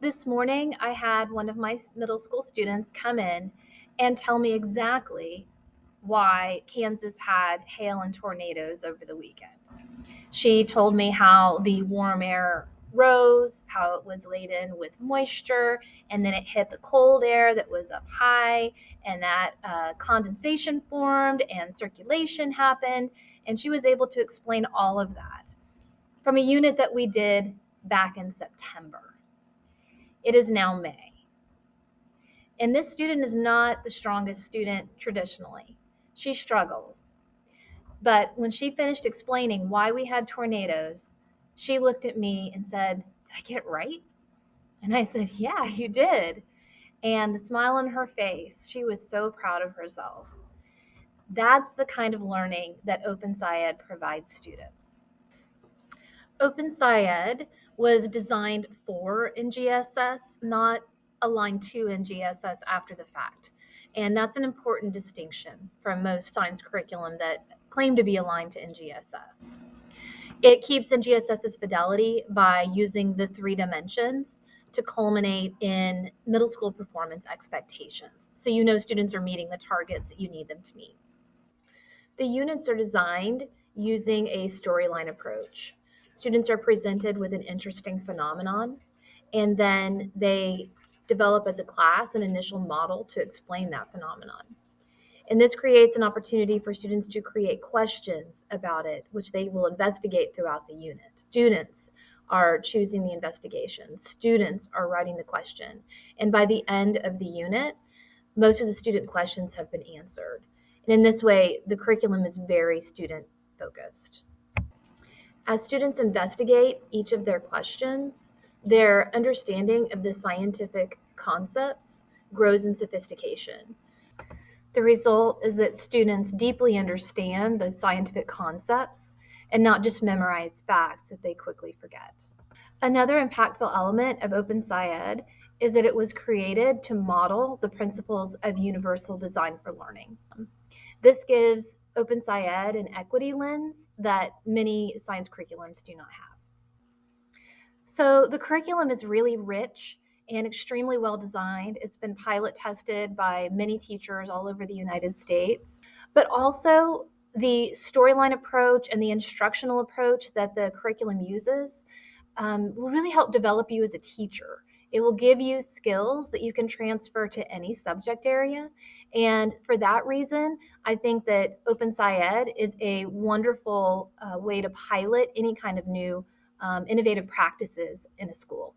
This morning, I had one of my middle school students come in and tell me exactly why Kansas had hail and tornadoes over the weekend. She told me how the warm air rose, how it was laden with moisture, and then it hit the cold air that was up high, and that condensation formed and circulation happened. And she was able to explain all of that from a unit that we did back in September. It is now May. And this student is not the strongest student traditionally. She struggles. But when she finished explaining why we had tornadoes, she looked at me and said, "Did I get it right?" And I said, "Yeah, you did." And the smile on her face, she was so proud of herself. That's the kind of learning that OpenSciEd provides students. OpenSciEd was designed for NGSS, not aligned to NGSS after the fact. And that's an important distinction from most science curriculum that claim to be aligned to NGSS. It keeps NGSS's fidelity by using the three dimensions to culminate in middle school performance expectations. So you know students are meeting the targets that you need them to meet. The units are designed using a storyline approach. Students are presented with an interesting phenomenon, and then they develop as a class an initial model to explain that phenomenon. And this creates an opportunity for students to create questions about it, which they will investigate throughout the unit. Students are choosing the investigation. Students are writing the question. And by the end of the unit, most of the student questions have been answered. And in this way, the curriculum is very student focused. As students investigate each of their questions, their understanding of the scientific concepts grows in sophistication. The result is that students deeply understand the scientific concepts and not just memorize facts that they quickly forget. Another impactful element of OpenSciEd is that it was created to model the principles of universal design for learning. This gives OpenSciEd an equity lens that many science curriculums do not have. So the curriculum is really rich and extremely well designed. It's been pilot tested by many teachers all over the United States, but also the storyline approach and the instructional approach that the curriculum uses will really help develop you as a teacher. It will give you skills that you can transfer to any subject area. And for that reason, I think that OpenSciEd is a wonderful way to pilot any kind of new innovative practices in a school.